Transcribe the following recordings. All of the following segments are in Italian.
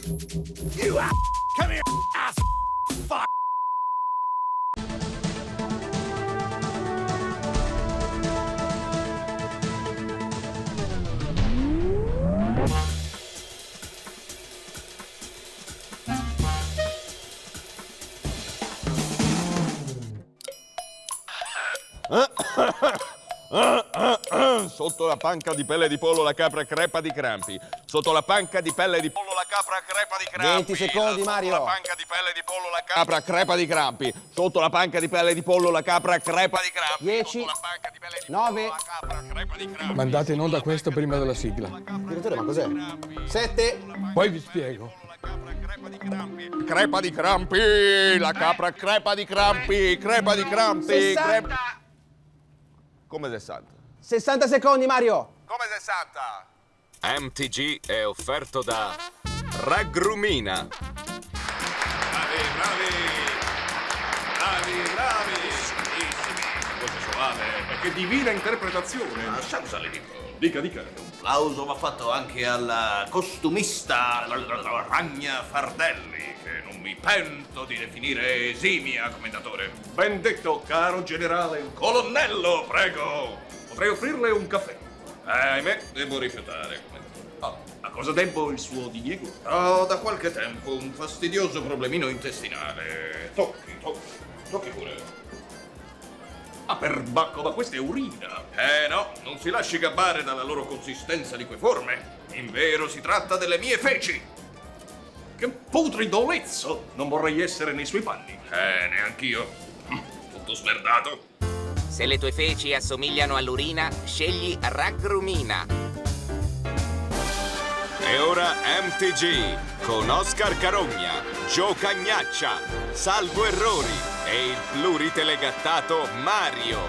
You ass! Come here, ass! Fuck! Sotto la panca di pelle di pollo la capra crepa di crampi. Sotto la panca di pelle di pollo la capra crepa di crampi. 20 secondi, Mario. Sotto la panca di pelle di pollo la capra crepa di crampi. Sotto la panca di pelle di pollo la capra crepa di crampi. 10, Sotto la panca di pelle di 9. pollo la capra crepa di crampi. Mandate in onda questo prima della sigla. Direttore, ma cos'è? 7. Poi vi spiego. Crepa di crampi, la capra crepa di crampi, crepa di crampi. 60. Come 60? 60 secondi, Mario. Come 60? MTG è offerto da Ragrumina. Bravi, bravi! Bravi, bravi! Bellissimi! Voce soave e che divina interpretazione! Ma senza le dico. Dica, dica. Un plauso va fatto anche al costumista Ragna Fardelli, che non mi pento di definire esimia commendatore. Ben detto, caro generale. Colonnello, prego! Potrei offrirle un caffè. Ahimè, devo rifiutare. A cosa debbo il suo diniego? Ho da qualche tempo un fastidioso problemino intestinale. Tocchi pure. Ah, perbacco, ma questa è urina. No, non si lasci gabbare dalla loro consistenza liqueforme. Invero si tratta delle mie feci. Che putridolezzo! Non vorrei essere nei suoi panni. Neanch'io. Tutto smerdato. Se le tue feci assomigliano all'urina, scegli Ragrumina. E ora MTG con Oscar Carogna, Gio Cagnaccia, Salvo Errori e il pluritelegattato Mario.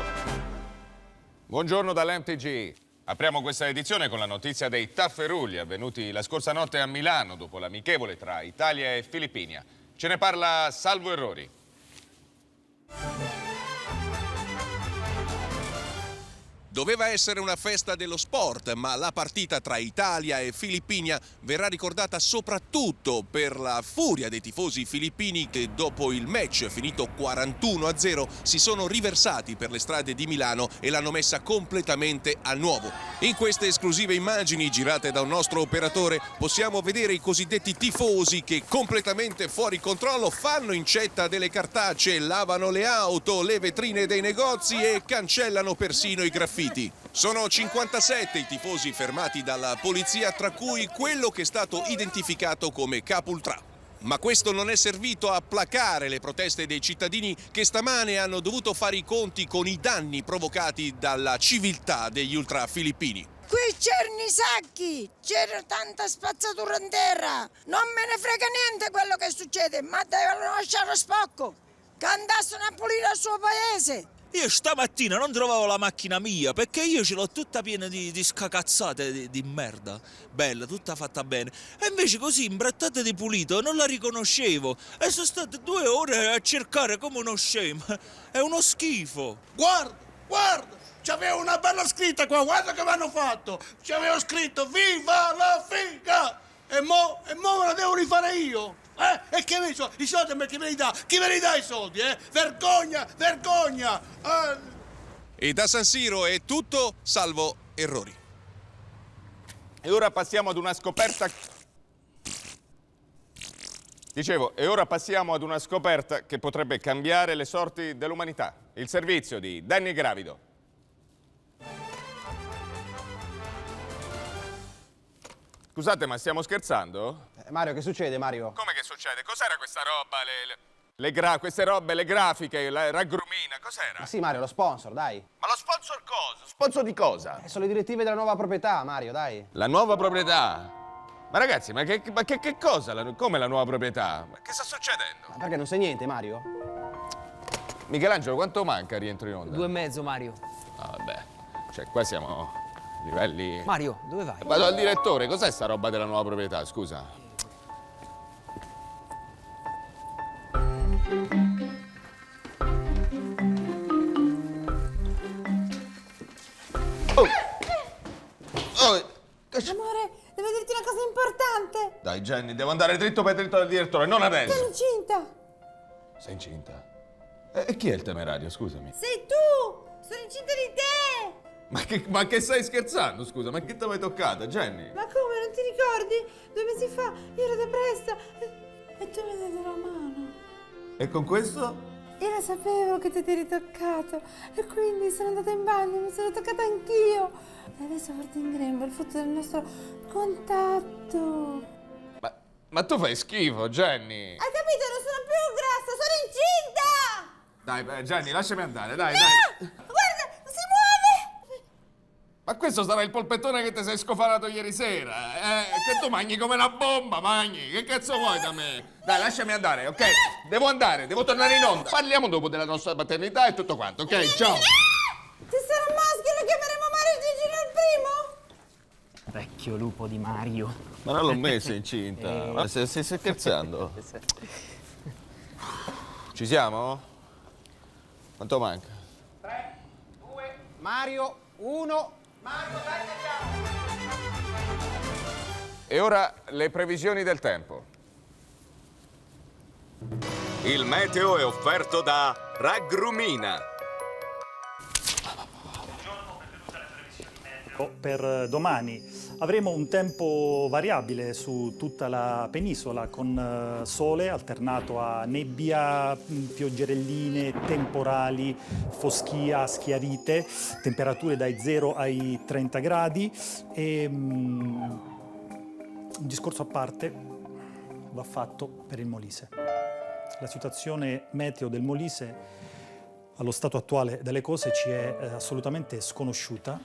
Buongiorno dall'MTG. Apriamo questa edizione con la notizia dei tafferugli avvenuti la scorsa notte a Milano dopo l'amichevole tra Italia e Filippina. Ce ne parla Salvo Errori. Doveva essere una festa dello sport, ma la partita tra Italia e Filippina verrà ricordata soprattutto per la furia dei tifosi filippini che dopo il match finito 41-0 si sono riversati per le strade di Milano e l'hanno messa completamente a nuovo. In queste esclusive immagini girate da un nostro operatore possiamo vedere i cosiddetti tifosi che completamente fuori controllo fanno incetta delle cartacee, lavano le auto, le vetrine dei negozi e cancellano persino i graffiti. Sono 57 i tifosi fermati dalla polizia, tra cui quello che è stato identificato come capo ultra. Ma questo non è servito a placare le proteste dei cittadini che stamane hanno dovuto fare i conti con i danni provocati dalla civiltà degli ultra filippini. Qui c'erano i sacchi, c'era tanta spazzatura in terra. Non me ne frega niente quello che succede, ma devono lasciare spocco, che andassero a pulire il suo paese. Io stamattina non trovavo la macchina mia perché io ce l'ho tutta piena di scacazzate di merda. Bella, tutta fatta bene. E invece così imbrattata di pulito non la riconoscevo. E sono state 2 ore a cercare come uno scemo. È uno schifo. Guarda, c'avevo una bella scritta qua, guarda che mi hanno fatto. C'avevo scritto viva la figa! E mo me la devo rifare io. E che ne so, i soldi chi me li dà? Chi me li dà i soldi, Vergogna, vergogna! E da San Siro è tutto, salvo errori. E ora passiamo ad una scoperta... Dicevo, e ora passiamo ad una scoperta che potrebbe cambiare le sorti dell'umanità. Il servizio di Danny Gravido. Scusate, ma stiamo scherzando? Mario, che succede, Mario? Come che succede? Cos'era questa roba? Queste robe, le grafiche, la Ragrumina, cos'era? Ma sì, Mario, lo sponsor, dai. Ma lo sponsor cosa? Sponsor di cosa? Sono le direttive della nuova proprietà, Mario, dai. La nuova proprietà? Ma ragazzi, ma che cosa? Come la nuova proprietà? Ma che sta succedendo? Ma perché non sai niente, Mario? Michelangelo, quanto manca rientro in onda? 2,5, Mario. Ah, vabbè, cioè qua siamo a livelli... Mario, dove vai? Vado al direttore, cos'è sta roba della nuova proprietà, scusa? Amore, devo dirti una cosa importante. Dai, Jenny, devo andare dritto per dritto dal direttore, non adesso. Sono incinta! Sei incinta? E chi è il temerario, scusami? Sei tu! Sono incinta di te! Ma che stai scherzando, scusa? Ma che ti hai toccata, Jenny? Ma come, non ti ricordi? 2 mesi fa io ero depressa e tu mi hai dato la mano. E con questo? Io lo sapevo che ti eri toccato e quindi sono andata in bagno, mi sono toccata anch'io. E adesso porto in grembo il frutto del nostro contatto. Ma tu fai schifo, Jenny! Hai capito? Non sono più grassa, sono incinta! Dai, Jenny, lasciami andare, dai, No! dai! Guarda, si muove! Ma questo sarà il polpettone che ti sei scofanato ieri sera, che tu mangi come una bomba, mangi! Che cazzo vuoi da me? Dai, lasciami andare, ok? Devo andare, devo tornare in onda. Parliamo dopo della nostra paternità e tutto quanto, ok? Ciao! Se sarà maschio lo chiameremo Mario Gigino il primo? Vecchio lupo di Mario. Ma non l'ho messa incinta. Ma stai scherzando? Ci siamo? Quanto manca? 3, 2, Mario, 1. Mario, dai, E ora le previsioni del tempo. Il meteo è offerto da Ragrumina. Per domani avremo un tempo variabile su tutta la penisola con sole alternato a nebbia, pioggerelline, temporali, foschia, schiarite, temperature dai 0 ai 30 gradi e un discorso a parte va fatto per il Molise. La situazione meteo del Molise allo stato attuale delle cose ci è assolutamente sconosciuta.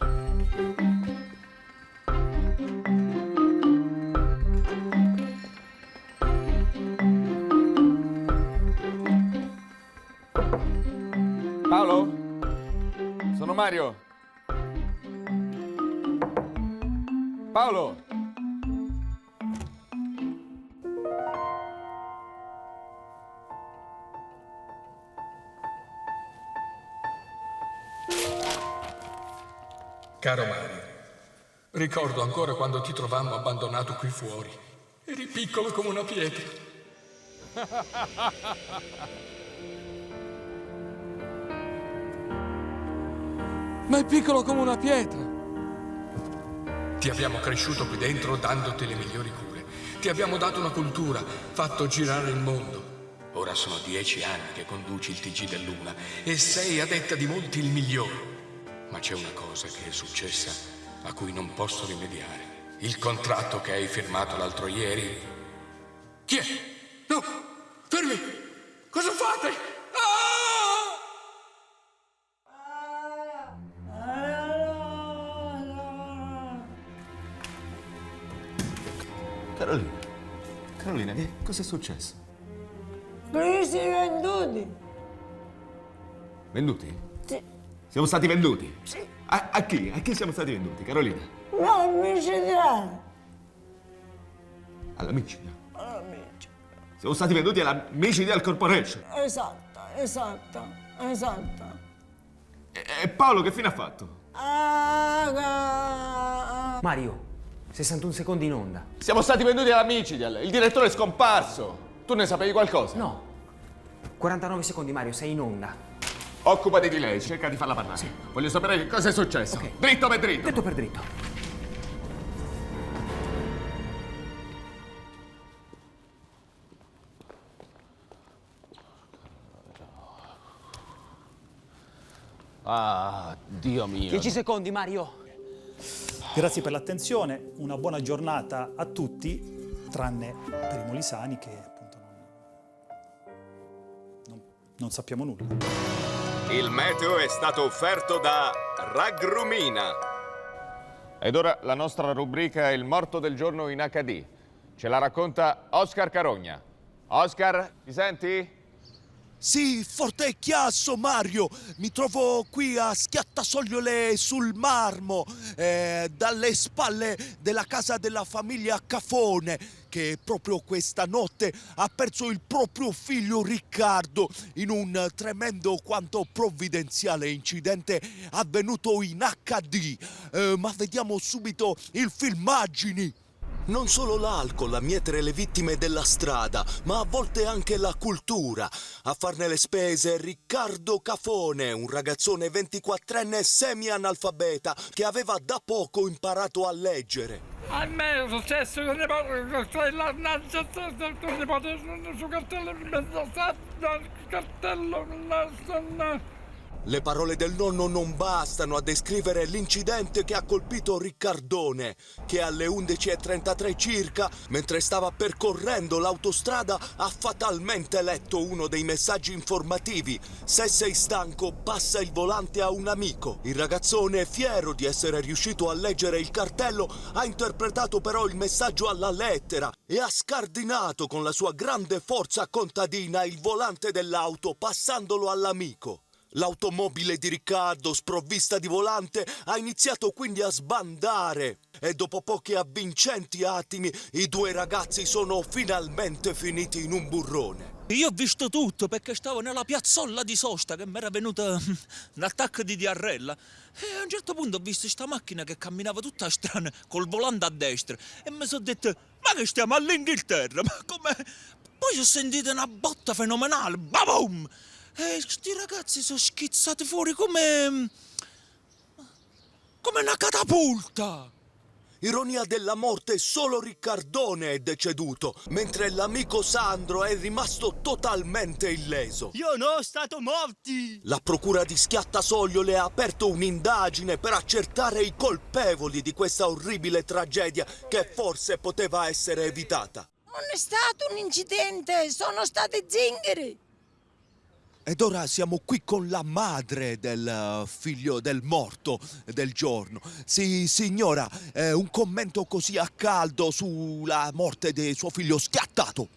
Paolo? Sono Mario. Paolo? Caro Mario, ricordo ancora quando ti trovammo abbandonato qui fuori. Eri piccolo come una pietra. Ma è piccolo come una pietra. Ti abbiamo cresciuto qui dentro dandoti le migliori cure. Ti abbiamo dato una cultura, fatto girare il mondo. Ora sono 10 anni che conduci il TG dell'Una e sei a detta di molti il migliore. Ma c'è una cosa che è successa a cui non posso rimediare. Il contratto che hai firmato l'altro ieri. Chi è? No! Fermi! Cosa fate? Carolina. Carolina, che cosa è successo? Presi venduti. Venduti? Sì. Siamo stati venduti? Sì. A chi? A chi siamo stati venduti, Carolina? No, micidiale. Alla Micidia. Alla Micidia. Siamo stati venduti alla Micidial Corporation. Esatto. E Paolo che fine ha fatto? Mario, 61 secondi in onda. Siamo stati venduti alla Micidial. Il direttore è scomparso. Tu ne sapevi qualcosa? No. 49 secondi, Mario, sei in onda. Occupati di lei, cerca di farla parlare. Sì. Voglio sapere che cosa è successo. Ok. Dritto per dritto. Dritto per dritto. Ah, Dio mio. 10 secondi, Mario. Grazie per l'attenzione, una buona giornata a tutti, tranne per i molisani che appunto non sappiamo nulla. Il meteo è stato offerto da Ragrumina. Ed ora la nostra rubrica è il morto del giorno in HD. Ce la racconta Oscar Carogna. Oscar, mi senti? Sì, forte e chiasso, Mario. Mi trovo qui a Schiattasogliole sul Marmo, dalle spalle della casa della famiglia Cafone, che proprio questa notte ha perso il proprio figlio Riccardo in un tremendo quanto provvidenziale incidente avvenuto in HD. Ma vediamo subito il filmagini. Non solo l'alcol a mietere le vittime della strada, ma a volte anche la cultura. A farne le spese Riccardo Cafone, un ragazzone 24enne semi-analfabeta che aveva da poco imparato a leggere. A me è successo con il cartello. Le parole del nonno non bastano a descrivere l'incidente che ha colpito Riccardone, che alle 11:33 circa, mentre stava percorrendo l'autostrada, ha fatalmente letto uno dei messaggi informativi: "Se sei stanco, passa il volante a un amico". Il ragazzone, fiero di essere riuscito a leggere il cartello, ha interpretato però il messaggio alla lettera e ha scardinato con la sua grande forza contadina il volante dell'auto, passandolo all'amico. L'automobile di Riccardo, sprovvista di volante, ha iniziato quindi a sbandare e dopo pochi avvincenti attimi i due ragazzi sono finalmente finiti in un burrone. Io ho visto tutto perché stavo nella piazzolla di sosta che mi era venuta un attacco di diarrella e a un certo punto ho visto sta macchina che camminava tutta strana col volante a destra e mi sono detto: ma che stiamo all'Inghilterra? Ma come? Poi ho sentito una botta fenomenale, babum! E sti ragazzi sono schizzati fuori come una catapulta. Ironia della morte, solo Riccardone è deceduto, mentre l'amico Sandro è rimasto totalmente illeso. Io non ho stato morti! La procura di Schiattasoglio ha aperto un'indagine per accertare i colpevoli di questa orribile tragedia che forse poteva essere evitata. Non è stato un incidente, sono stati zingari. Ed ora siamo qui con la madre del figlio del morto del giorno. Sì, signora, un commento così a caldo sulla morte di suo figlio schiattato.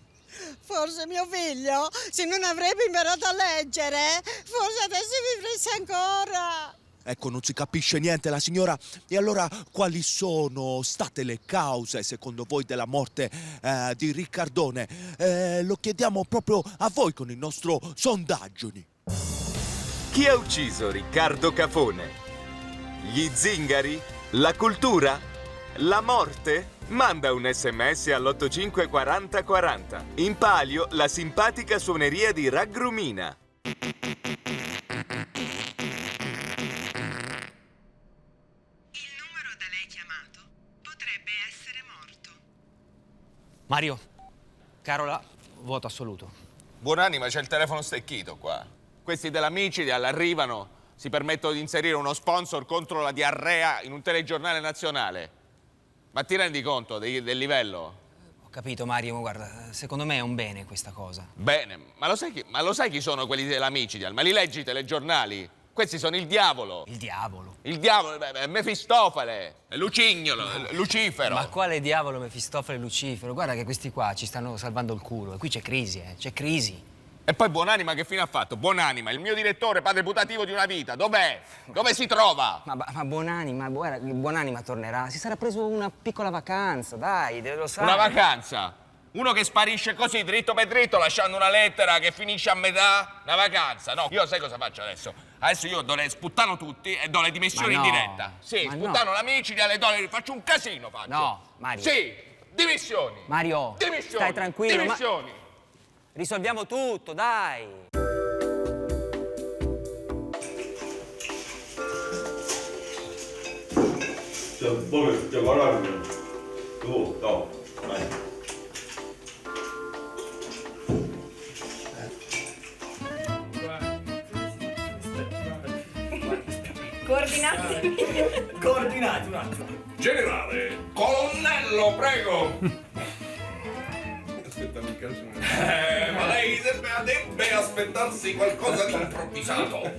Forse mio figlio, se non avrebbe imparato a leggere, forse adesso vivresse ancora. Ecco, non si capisce niente la signora. E allora quali sono state le cause, secondo voi, della morte di Riccardone? Lo chiediamo proprio a voi con il nostro sondaggio. Chi ha ucciso Riccardo Cafone? Gli zingari? La cultura? La morte? Manda un SMS all'85 40 40. In palio la simpatica suoneria di Raggrumina. Mario, Carola, voto assoluto. Buonanima, c'è il telefono stecchito qua. Questi della Micidial arrivano, si permettono di inserire uno sponsor contro la diarrea in un telegiornale nazionale. Ma ti rendi conto del livello? Ho capito, Mario, ma guarda, secondo me è un bene questa cosa. Bene, ma lo sai chi sono quelli della Micidial? Ma li leggi i telegiornali? Questi sono il diavolo. Il diavolo? Il diavolo, è Mefistofele, è Lucignolo, Lucifero. Ma quale diavolo Mefistofele e Lucifero? Guarda che questi qua ci stanno salvando il culo e qui c'è crisi, c'è crisi. E poi Buonanima che fine ha fatto? Buonanima, il mio direttore, padre putativo di una vita, dov'è? Dove si trova? Ma Buonanima tornerà, si sarà preso una piccola vacanza, dai, lo sai. Una vacanza? Uno che sparisce così, dritto per dritto, lasciando una lettera che finisce a metà? Una vacanza? No, io sai cosa faccio adesso? Adesso io sputtano tutti e do le dimissioni in diretta. Sì, sputtano l'amici, faccio un casino, faccio. No, Mario. Sì, dimissioni. Mario, dimissioni. stai tranquillo. Dimissioni. Risolviamo tutto, dai. Coordinati un attimo. Generale, colonnello, prego. Aspettami il caso. Ma lei debbe aspettarsi qualcosa di improvvisato.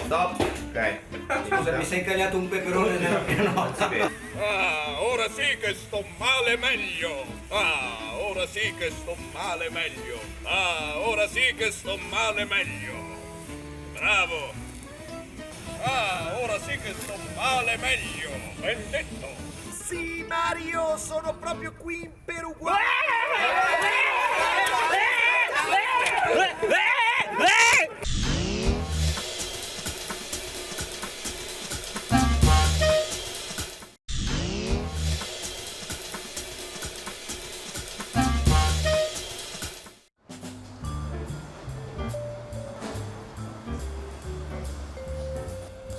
Stop. Ok. Scusa, mi sei incagliato un peperone nella pianotta. Ah, ora sì che sto male meglio. Ah, ora sì che sto male meglio. Ah, ora sì che sto male meglio. Bravo. Ah, ora sì che sto male meglio. Ben detto. Sì, Mario, sono proprio qui in Perugua.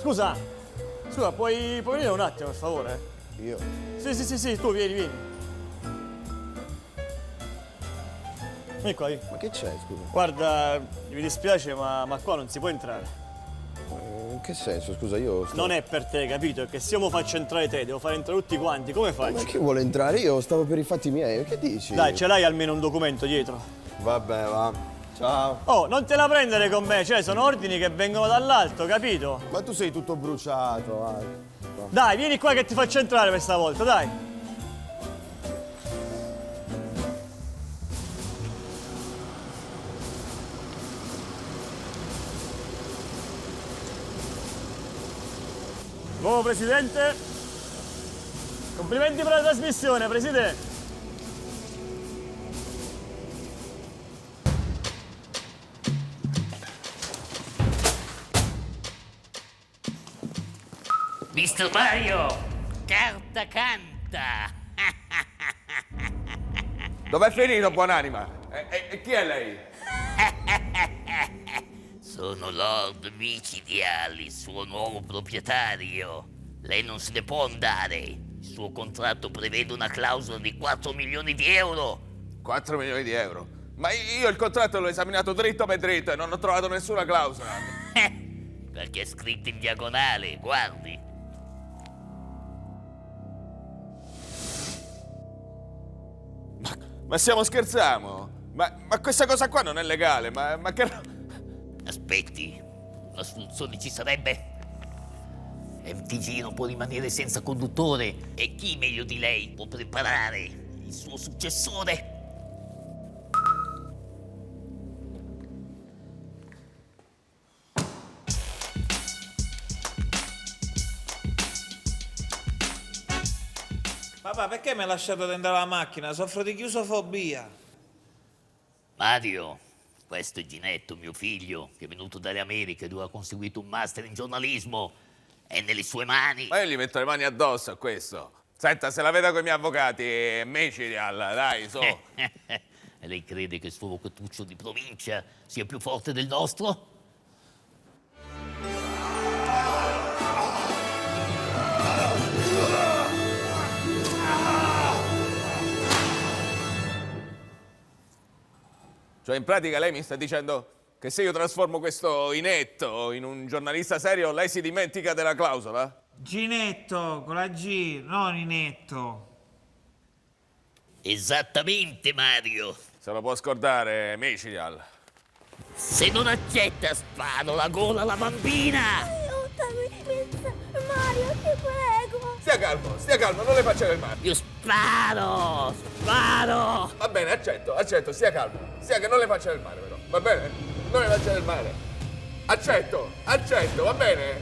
Scusa, puoi venire un attimo, per favore? Io? Sì, tu vieni. Vieni qua, Ma che c'è, scusa? Guarda, mi dispiace, ma qua non si può entrare. In che senso, scusa, io... Non è per te, capito? È che se io mi faccio entrare te, devo fare entrare tutti quanti, come faccio? Ma chi vuole entrare? Io stavo per i fatti miei, che dici? Dai, ce l'hai almeno un documento dietro? Vabbè, va. Ciao. Oh, non te la prendere con me, cioè sono ordini che vengono dall'alto, capito? Ma tu sei tutto bruciato, vai. Dai, vieni qua che ti faccio entrare questa volta, dai. Nuovo presidente. Complimenti per la trasmissione, presidente. Mister Mario, carta canta. Dov'è finito, buonanima? E chi è lei? Sono Lord Micidial, il suo nuovo proprietario. Lei non se ne può andare. Il suo contratto prevede una clausola di 4 milioni di euro. 4 milioni di euro? Ma io il contratto l'ho esaminato dritto per dritto e non ho trovato nessuna clausola. Perché è scritto in diagonale, guardi. Ma stiamo scherzando? Ma questa cosa qua non è legale, ma che... Aspetti, una soluzione ci sarebbe? MTG non può rimanere senza conduttore e chi meglio di lei può preparare il suo successore? Papà, perché mi hai lasciato dentro la macchina? Soffro di chiusofobia. Mario, questo è Ginetto, mio figlio, che è venuto dalle Americhe dove ha conseguito un master in giornalismo. È nelle sue mani. Ma io gli metto le mani addosso a questo. Senta, se la veda con i miei avvocati, Micidial, dai, su. Lei crede che il suo avvocatuccio di provincia sia più forte del nostro? Cioè, in pratica lei mi sta dicendo che se io trasformo questo inetto in un giornalista serio, lei si dimentica della clausola? Ginetto, con la G, non Inetto. Esattamente, Mario. Se lo può scordare, Micidial. Se non accetta, sparo la gola alla bambina. Aiutami, Mario, ti prego. Stia calmo, non le faccia del male. Io sparo. Va bene, accetto, stia calmo. Stia che non le faccia del male, però. Va bene? Non le faccia del male. Accetto, va bene?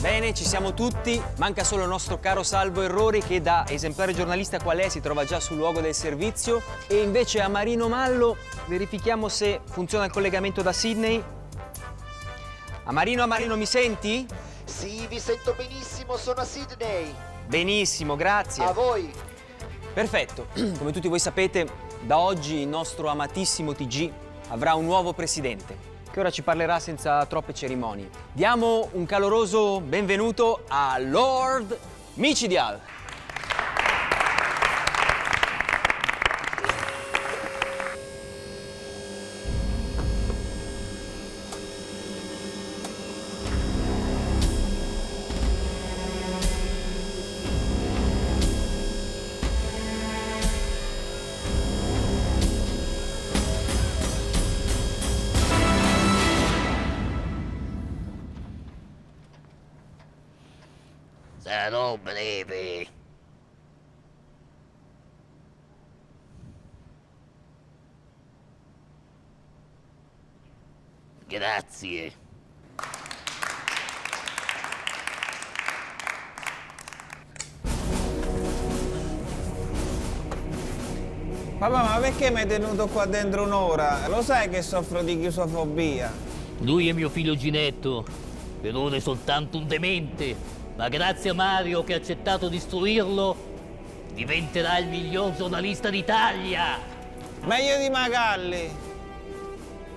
Bene, ci siamo tutti. Manca solo il nostro caro Salvo Errori che da esemplare giornalista qual è si trova già sul luogo del servizio. E invece a Marino Mallo verifichiamo se funziona il collegamento da Sydney. A Marino, mi senti? Sì, vi sento benissimo, sono a Sydney. Benissimo, grazie. A voi. Perfetto. Come tutti voi sapete, da oggi il nostro amatissimo TG avrà un nuovo presidente, che ora ci parlerà senza troppe cerimonie. Diamo un caloroso benvenuto a Lord Micidial. Sarò breve. Grazie. Papà, ma perché mi hai tenuto qua dentro un'ora? Lo sai che soffro di chiusofobia? Lui è mio figlio Ginetto. Per ora è soltanto un demente. ma grazie a Mario che ha accettato di istruirlo, diventerà il miglior giornalista d'Italia. Meglio di Magalli.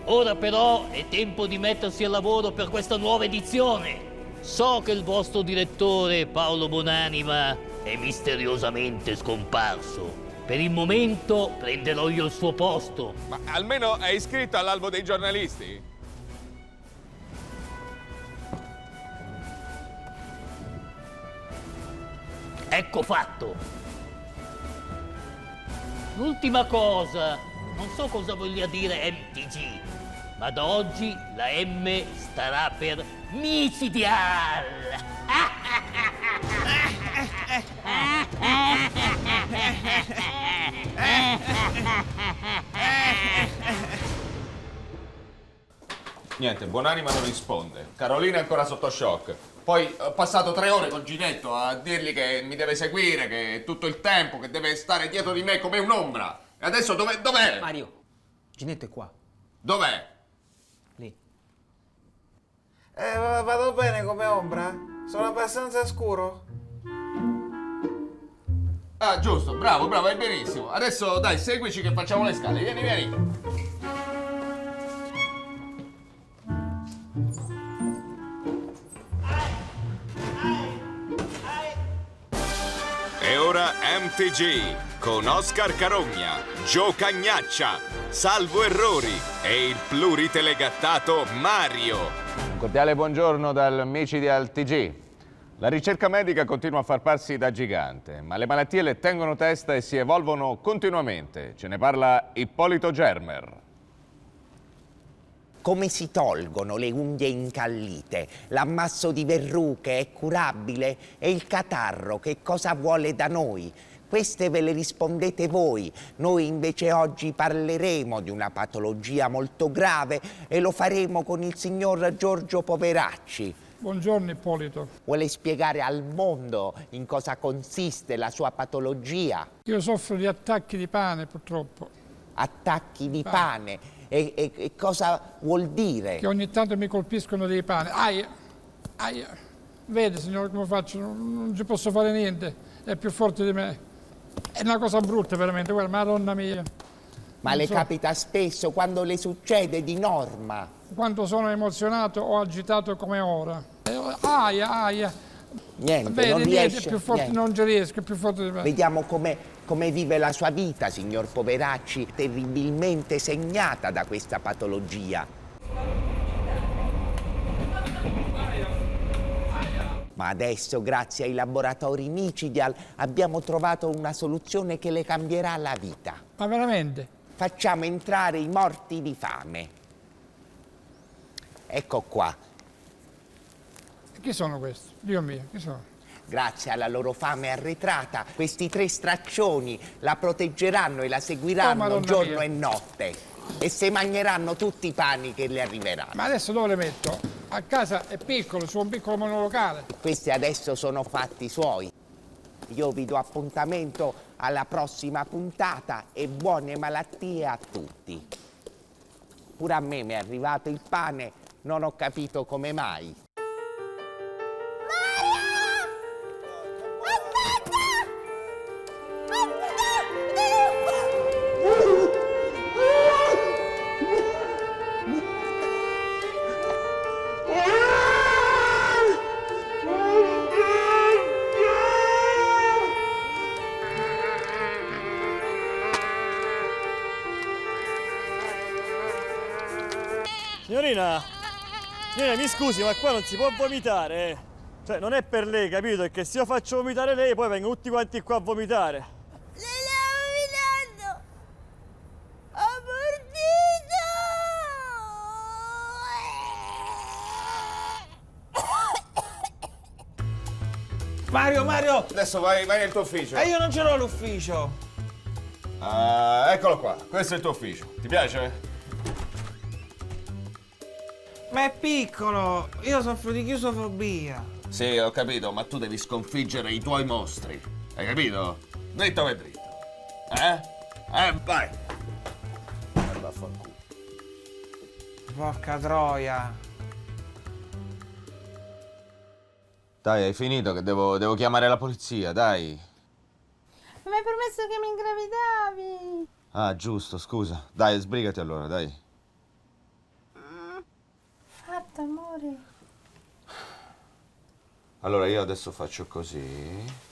Ora però è tempo di mettersi al lavoro per questa nuova edizione. So che il vostro direttore, Paolo Bonanima, è misteriosamente scomparso. Per il momento prenderò io il suo posto. Ma almeno è iscritto all'albo dei giornalisti? Ecco fatto. L'ultima cosa, non so cosa voglia dire MTG, ma da oggi la M starà per Micidial. Niente, Bonanima non risponde. Carolina è ancora sotto shock. Poi ho passato 3 ore con Ginetto a dirgli che mi deve seguire, che tutto il tempo, che deve stare dietro di me come un'ombra. E adesso dov'è? Mario, Ginetto è qua. Dov'è? Lì. Vado bene come ombra? Sono abbastanza scuro? Ah, giusto, bravo, vai benissimo. Adesso dai, seguici che facciamo le scale. Vieni. E ora MTG con Oscar Carogna, Gio Cagnaccia, Salvo Errori e il pluritelegattato Mario. Un cordiale buongiorno dal Micidial TG. La ricerca medica continua a far passi da gigante, ma le malattie le tengono testa e si evolvono continuamente. Ce ne parla Ippolito Germer. Come si tolgono le unghie incallite? L'ammasso di verruche è curabile? E il catarro che cosa vuole da noi? Queste ve le rispondete voi. Noi invece oggi parleremo di una patologia molto grave e lo faremo con il signor Giorgio Poveracci. Buongiorno Ippolito. Vuole spiegare al mondo in cosa consiste la sua patologia? Io soffro di attacchi di pane purtroppo. Attacchi di pane? E cosa vuol dire? Che ogni tanto mi colpiscono dei pani. Aia. Vede signore come faccio? Non ci posso fare niente. È più forte di me. È una cosa brutta veramente, guarda, madonna mia. Ma le capita spesso quando le succede di norma? Quando sono emozionato o agitato come ora. Aia. Niente, Vede, non riesce. È più forte, niente. Non ci riesco, è più forte di me. Vediamo come vive la sua vita, signor Poveracci, terribilmente segnata da questa patologia. Ma adesso, grazie ai laboratori Micidial, abbiamo trovato una soluzione che le cambierà la vita. Ma veramente? Facciamo entrare i morti di fame. Ecco qua. Chi sono questi? Dio mio, chi sono? Grazie alla loro fame arretrata, questi 3 straccioni la proteggeranno e la seguiranno giorno mia. e notte. E se mangeranno tutti i pani che le arriveranno. Ma adesso dove le metto? A casa è piccolo, su un piccolo monolocale. Questi adesso sono fatti suoi. Io vi do appuntamento alla prossima puntata e buone malattie a tutti. Pure a me mi è arrivato il pane, non ho capito come mai. Signorina, mi scusi, ma qua non si può vomitare. Cioè, non è per lei, capito? È che se io faccio vomitare lei, poi vengono tutti quanti qua a vomitare. Mario! Adesso vai nel tuo ufficio. E io non ce l'ho l'ufficio. Eccolo qua, questo è il tuo ufficio. Ti piace? Ma è piccolo, io soffro di chiusofobia. Sì, ho capito, ma tu devi sconfiggere i tuoi mostri. Hai capito? Dritto per dritto. Vai. Vaffanculo. Porca troia. Dai, hai finito che devo chiamare la polizia, dai. Mi hai promesso che mi ingravidavi. Ah, giusto, scusa. Dai, sbrigati allora, dai. Fatto, amore. Allora io adesso faccio così.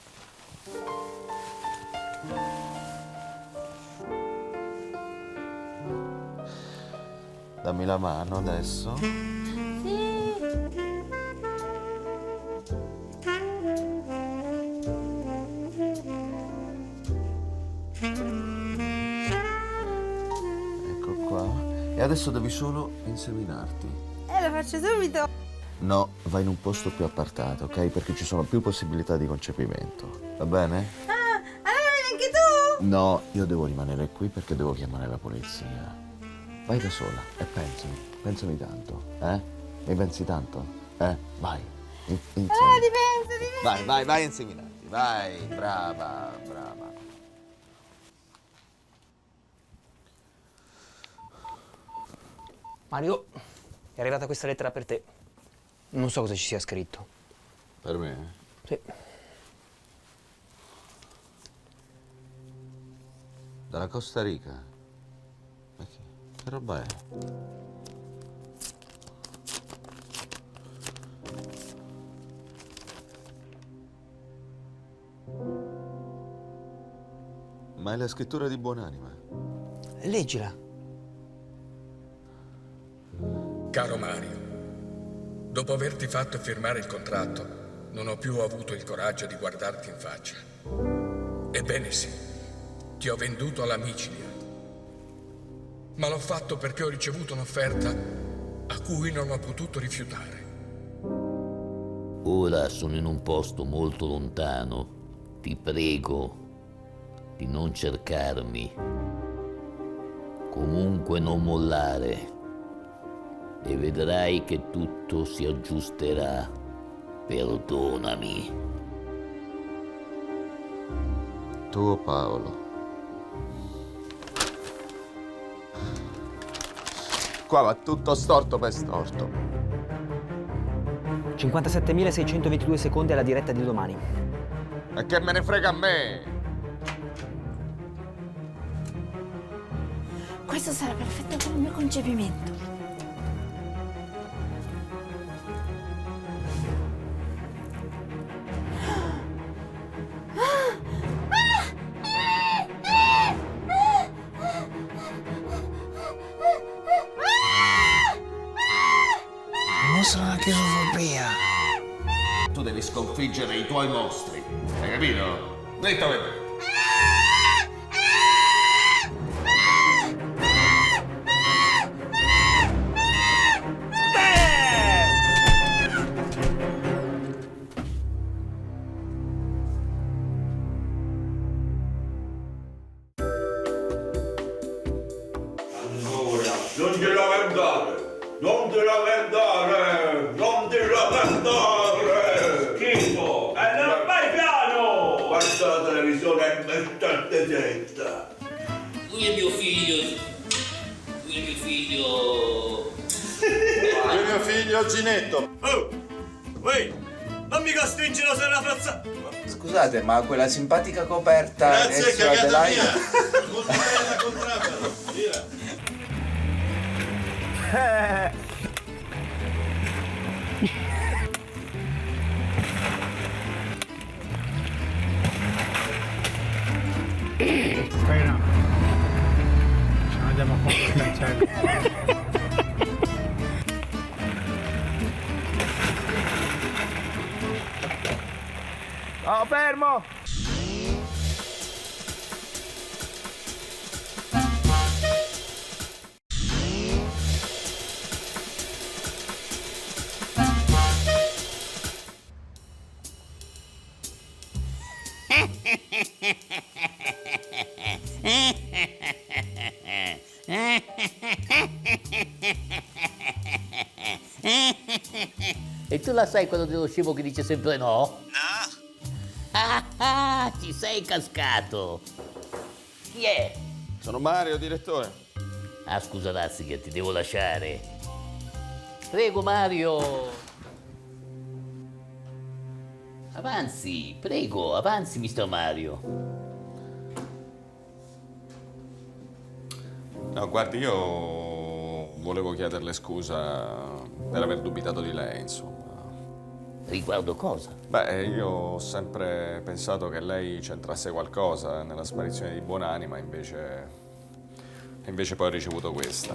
Dammi la mano adesso. Ecco qua. E adesso devi solo inseminarti. Lo faccio subito. No, vai in un posto più appartato, ok? Perché ci sono più possibilità di concepimento. Va bene? Ah, allora vieni anche tu? No, io devo rimanere qui perché devo chiamare la polizia. Vai da sola e pensami tanto, eh? Mi pensi tanto? Vai. Ti penso. Vai a inseminarti, vai, brava. Mario, è arrivata questa lettera per te. Non so cosa ci sia scritto. Per me? Sì. Dalla Costa Rica? Ma che roba è? Ma è la scrittura di Buonanima. Leggila. Caro Mario, dopo averti fatto firmare il contratto, non ho più avuto il coraggio di guardarti in faccia. Ebbene sì, ti ho venduto alla micidia. Ma l'ho fatto perché ho ricevuto un'offerta a cui non ho potuto rifiutare. Ora sono in un posto molto lontano. Ti prego di non cercarmi. Comunque non mollare. E vedrai che tutto si aggiusterà. Perdonami. Tuo Paolo. Qua va tutto storto per storto. 57.622 secondi alla diretta di domani. E che me ne frega a me? Questo sarà perfetto per il mio concepimento. Mostra la chisofobia. Tu devi sconfiggere i tuoi mostri. Hai capito? Dritto a vedere. Non te lamentare! Non te lamentare! Non te lamentare! Schifo! E non vai piano! Guarda la televisione e mettete testa! Lui è mio figlio. Lui è mio figlio. Lui è mio figlio Ginetto. Oh! Ehi! Non mi costringi la sera frazza! Scusate, ma quella simpatica coperta Grazie, è su Adelaide? Molto bella contrapelo. Via. Spera. Ce ne andiamo a fare il cancello. Oh, fermo! E tu la sai quello dello scemo che dice sempre no? No. Ci sei cascato. Chi è? Sono Mario, direttore. Ah, scusa Razzica, ti devo lasciare. Prego, Mario. Avanzi, prego, avanzi, Mr. Mario. No, guardi, io volevo chiederle scusa per aver dubitato di lei, insomma. Riguardo cosa? Beh, io ho sempre pensato che lei c'entrasse qualcosa nella sparizione di Buonanima, invece poi ho ricevuto questa.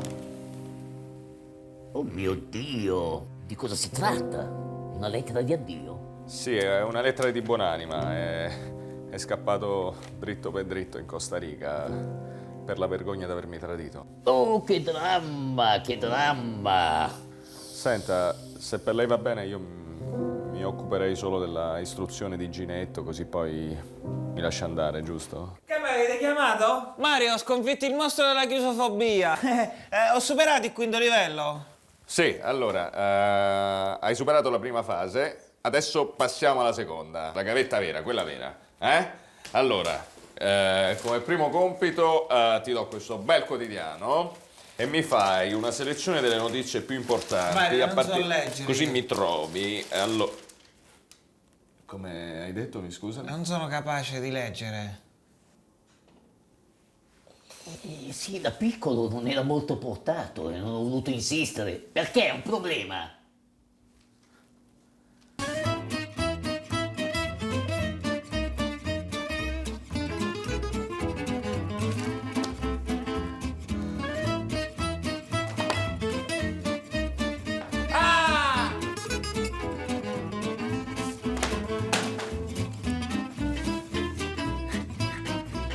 Oh mio Dio, di cosa si tratta? Una lettera di addio? Sì, è una lettera di Buonanima, è scappato dritto per dritto in Costa Rica per la vergogna di avermi tradito. Oh, che dramma, che dramma! Senta, se per lei va bene, io mi occuperei solo della istruzione di Ginetto, così poi mi lascia andare, giusto? Che mi avete chiamato? Mario, ho sconfitto il mostro della chiusofobia. Ho superato il quinto livello. Sì, allora, hai superato la prima fase, adesso passiamo alla seconda, la gavetta vera, quella vera, eh? Allora, come primo compito ti do questo bel quotidiano e mi fai una selezione delle notizie più importanti. Mario, non so leggere. Così mi trovi, allora... Come hai detto, mi scusa? Non sono capace di leggere. Sì, da piccolo non era molto portato e non ho voluto insistere. Perché è un problema?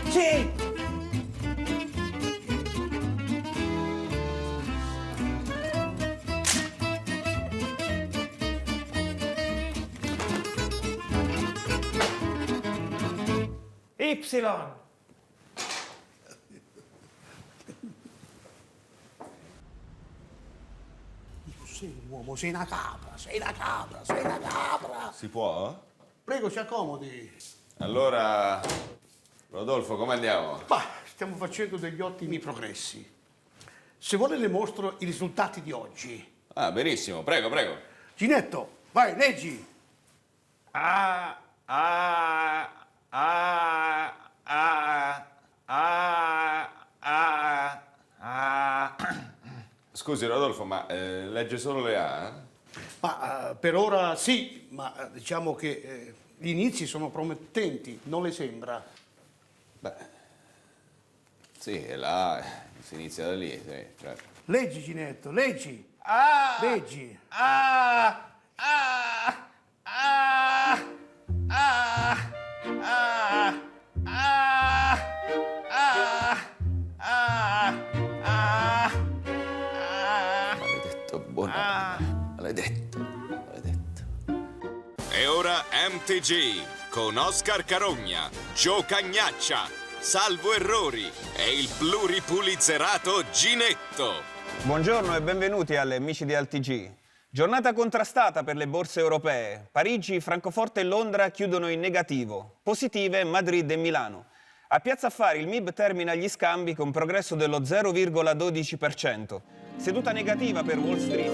Sì! Y. Sei un uomo, sei una capra, sei una capra, sei una capra. Si può? Prego, si accomodi. Allora, Rodolfo, come andiamo? Ma stiamo facendo degli ottimi progressi. Se vuole le mostro i risultati di oggi. Ah, benissimo, prego, prego. Ginetto, vai, leggi. Scusi, Rodolfo, ma legge solo le A? Ma per ora sì, ma diciamo che gli inizi sono promettenti, non le sembra? Beh, sì, là si inizia da lì, sì, certo. Leggi, Ginetto, leggi. Leggi. Maledetto Buonanima, maledetto. E ora MTG con Oscar Carogna, Gio Cagnaccia, Salvo Errori e il pluripulizzerato Ginetto. Buongiorno e benvenuti alle Amici di AlTG. Giornata contrastata per le borse europee. Parigi, Francoforte e Londra chiudono in negativo. Positive Madrid e Milano. A Piazza Affari il MIB termina gli scambi con progresso dello 0,12%. Seduta negativa per Wall Street.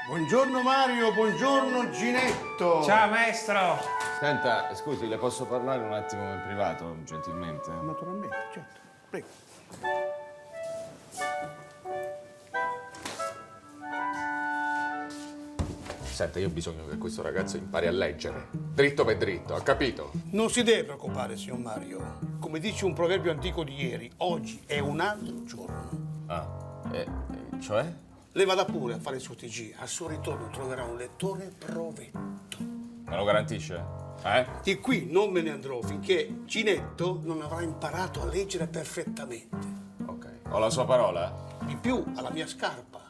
Buongiorno Mario, buongiorno Ginetto. Ciao maestro! Senta, scusi, le posso parlare un attimo in privato, gentilmente? Naturalmente, certo. Prego. Senta, io ho bisogno che questo ragazzo impari a leggere, dritto per dritto, ha capito? Non si deve preoccupare, signor Mario. Come dice un proverbio antico di ieri, oggi è un altro giorno. Cioè? Lei vada pure a fare il suo TG. Al suo ritorno troverà un lettore provetto. Me lo garantisce? Di qui non me ne andrò finché Ginetto non avrà imparato a leggere perfettamente. Ok. Ho la sua parola? Di più, alla mia scarpa.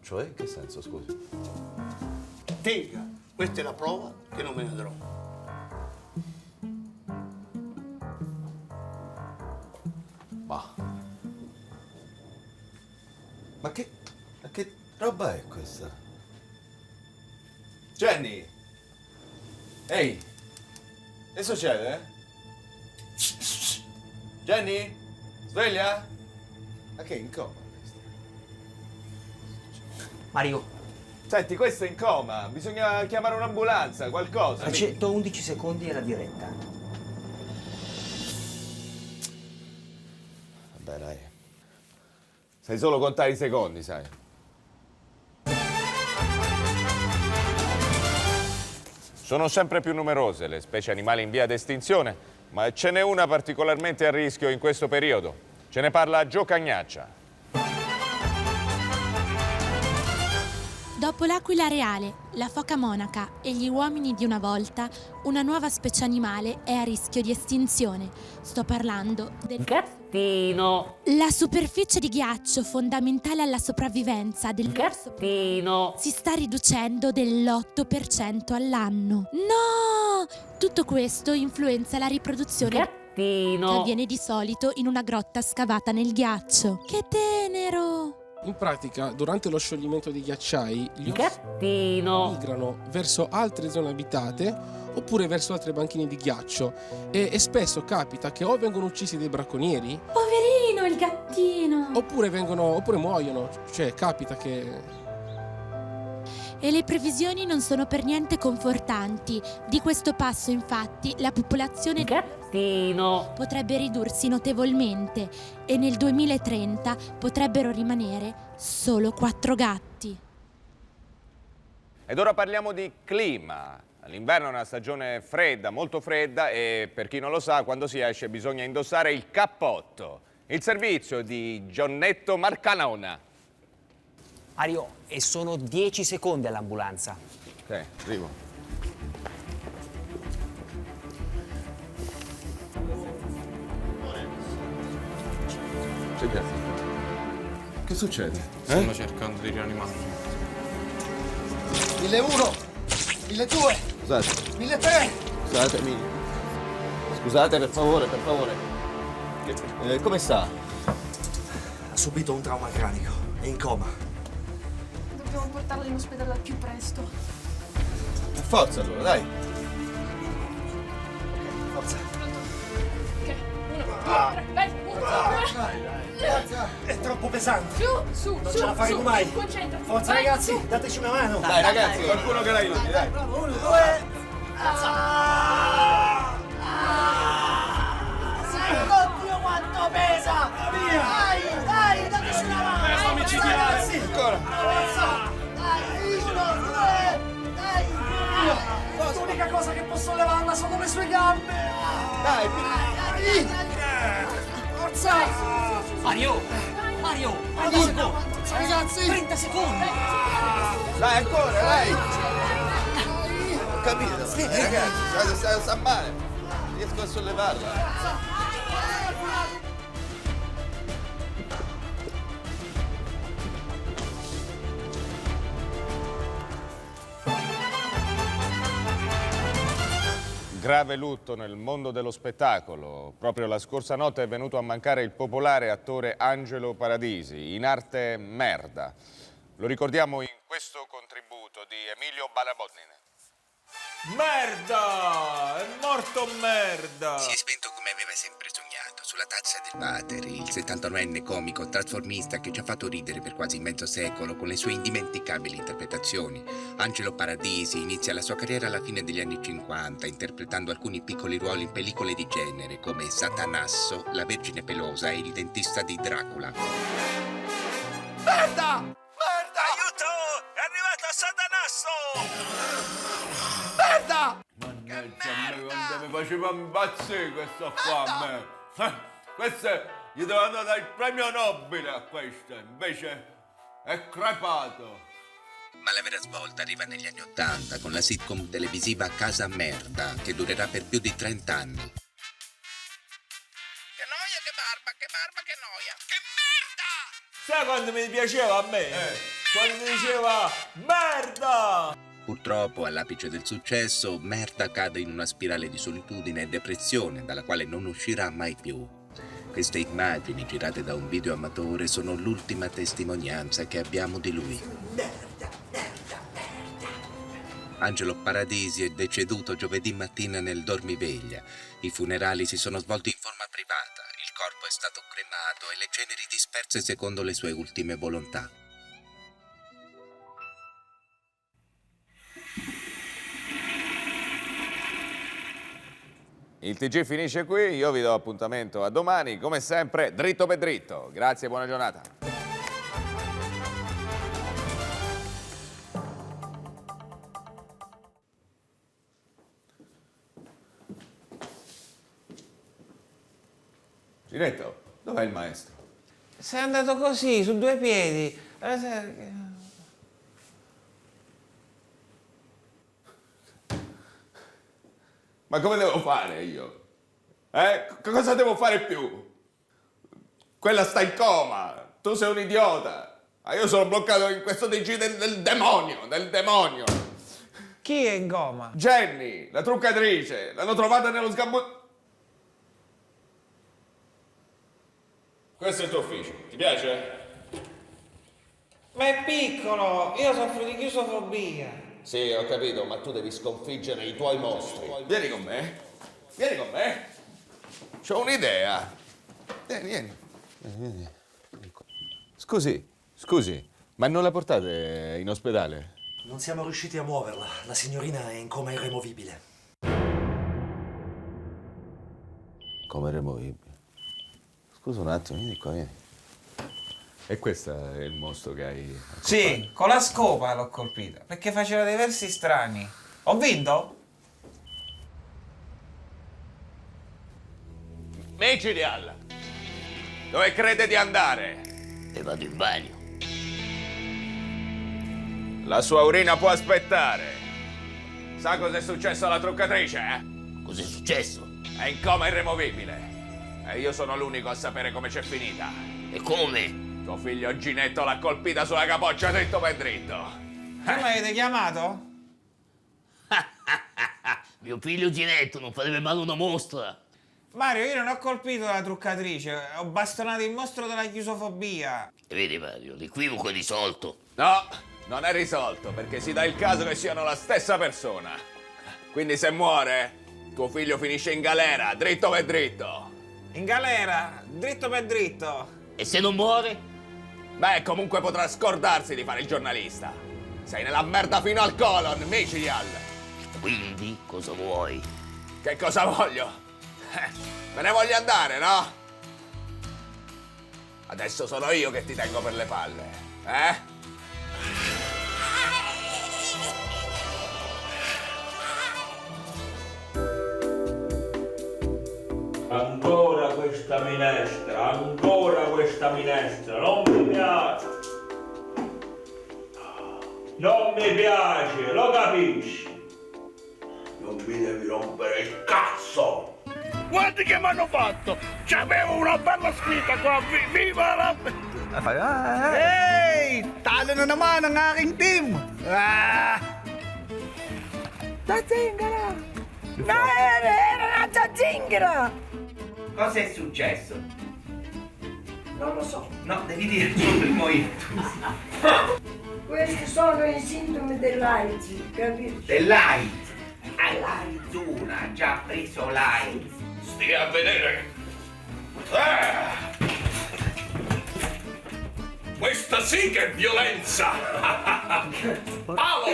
Cioè? Che senso, scusi? Tenga, questa è la prova che non me ne andrò. Ma che roba è questa? Jenny! Ehi! Che succede? Jenny? Sveglia? Ma che è in coma? Mario, Senti, questo è in coma. Bisogna chiamare un'ambulanza, qualcosa. accetto 11 secondi e la diretta. Vabbè, dai. Sai solo contare i secondi, sai. Sono sempre più numerose le specie animali in via d'estinzione, ma ce n'è una particolarmente a rischio in questo periodo. Ce ne parla Gio Cagnaccia. Dopo l'aquila reale, la foca monaca e gli uomini di una volta, una nuova specie animale è a rischio di estinzione. Sto parlando del gattino. La superficie di ghiaccio fondamentale alla sopravvivenza del gattino si sta riducendo dell'8% all'anno. No! Tutto questo influenza la riproduzione gattino che avviene di solito in una grotta scavata nel ghiaccio. Che tenero! In pratica, durante lo scioglimento dei ghiacciai, gli gattino migrano verso altre zone abitate oppure verso altre banchine di ghiaccio e spesso capita che o vengono uccisi dai bracconieri Poverino il gattino! oppure muoiono, cioè capita che... E le previsioni non sono per niente confortanti. Di questo passo, infatti, la popolazione gattino potrebbe ridursi notevolmente e nel 2030 potrebbero rimanere solo 4 gatti. Ed ora parliamo di clima. L'inverno è una stagione fredda, molto fredda, e per chi non lo sa, quando si esce bisogna indossare il cappotto. Il servizio di Gionnetto Marcanona. Mario, e sono 10 secondi all'ambulanza. Ok, arrivo. Che succede? Stanno cercando di rianimarmi. 1001, 1002, Scusate, 1003. scusatemi. Scusate, per favore. Come sta? Ha subito un trauma cranico, è in coma. Dobbiamo portarlo in ospedale al più presto. Forza allora, dai. Forza. Ok, 1, 2, 3, vai, 1, 2, 3. Forza. È troppo pesante. Su, Non ce la faremo mai. concentrati. Forza Vai, ragazzi, su. dateci una mano. Dai ragazzi, qualcuno che l'aiuti, dai. Bravo, 1, 2. Oddio quanto pesa! Via! Dai, dateci una mano! Testa micidiale! Ragazzi. Ancora! Forza! Dai, 1, 2, dai! Via! L'unica cosa che posso levarla sono le sue gambe! Dai! Forza! Mario! 30 secondi! Ragazzi! 30 secondi! Dai, ancora, dai! Ho capito, ragazzi, sta male. Riesco a sollevarla. Grave lutto nel mondo dello spettacolo. Proprio la scorsa notte è venuto a mancare il popolare attore Angelo Paradisi, in arte Merda. Lo ricordiamo in questo contributo di Emilio Balabodnine. Merda! È morto merda! Si è spento come aveva sempre sognato, sulla tazza del water, il 79enne comico trasformista che ci ha fatto ridere per quasi mezzo secolo con le sue indimenticabili interpretazioni. Angelo Paradisi inizia la sua carriera alla fine degli anni 50, interpretando alcuni piccoli ruoli in pellicole di genere come Satanasso, La Vergine Pelosa e il dentista di Dracula. Merda! Aiuto! È arrivato Satanasso! Merda! Mannaggia a me, quando mi faceva impazzire questo qua a me. Questo gli dovevano dare il premio Nobile a questo, invece è crepato. Ma la vera svolta arriva negli anni 80 con la sitcom televisiva Casa Merda, che durerà per più di 30 anni. Che noia, che barba, che noia! Che merda! Sai quando mi piaceva a me? Quando diceva merda! Purtroppo, all'apice del successo, Merda cade in una spirale di solitudine e depressione dalla quale non uscirà mai più. Queste immagini, girate da un video amatore, sono l'ultima testimonianza che abbiamo di lui. Angelo Paradisi è deceduto giovedì mattina nel dormiveglia. I funerali si sono svolti in forma privata. Il corpo è stato cremato e le ceneri disperse secondo le sue ultime volontà. Il TG finisce qui, io vi do appuntamento a domani, come sempre, dritto per dritto. Grazie e buona giornata. Ginetto, dov'è il maestro? Sei andato così, su due piedi. Ma come devo fare io? Cosa devo fare più? Quella sta in coma, tu sei un idiota. Ma io sono bloccato in questo TG del demonio. Chi è in coma? Jenny, la truccatrice, l'hanno trovata nello sgabbo... Questo è il tuo ufficio, ti piace? Ma è piccolo, io soffro di chiusofobia. Sì, ho capito, ma tu devi sconfiggere i tuoi mostri. Vieni con me. C'ho un'idea. Vieni. Scusi, ma non la portate in ospedale? Non siamo riusciti a muoverla. La signorina è in coma irremovibile. Come removibile? Scusa un attimo, vieni qua, vieni. E questo è il mostro che hai... Sì, con la scopa l'ho colpita, perché faceva dei versi strani. Ho vinto? Micidial, dove crede di andare? E vado in bagno. La sua urina può aspettare. Sa cos'è successo alla truccatrice, Cos'è successo? È in coma irremovibile. E io sono l'unico a sapere come c'è finita. E come? Tuo figlio Ginetto l'ha colpita sulla capoccia dritto per dritto. Che mi avete chiamato? Mio figlio Ginetto non farebbe male una mostra. Mario, io non ho colpito la truccatrice, ho bastonato il mostro della chiusofobia. E vedi Mario, l'equivoco è risolto. No, non è risolto, perché si dà il caso che siano la stessa persona. Quindi se muore, tuo figlio finisce in galera, dritto per dritto. In galera, dritto per dritto. E se non muore? Beh, comunque potrà scordarsi di fare il giornalista. Sei nella merda fino al colon, Micidial. Quindi cosa vuoi? Che cosa voglio? Me ne voglio andare, no? Adesso sono io che ti tengo per le palle, Ancora questa minestra, non mi piace. Non mi piace, lo capisci? Non mi devi rompere il cazzo! Guardi che mi hanno fatto! C'avevo una bella sfida qua, viva la... Hey! Talo na naman ang aking team! La zingara! Era la zingara! Cosa è successo? Non lo so. No, devi dirci primo ictus. Questi sono i sintomi dell'AIDS, capisci? Dell'AIDS? All'AIDS una, ha già preso l'AIDS. Stia a vedere! Questa sì che è violenza! Paolo!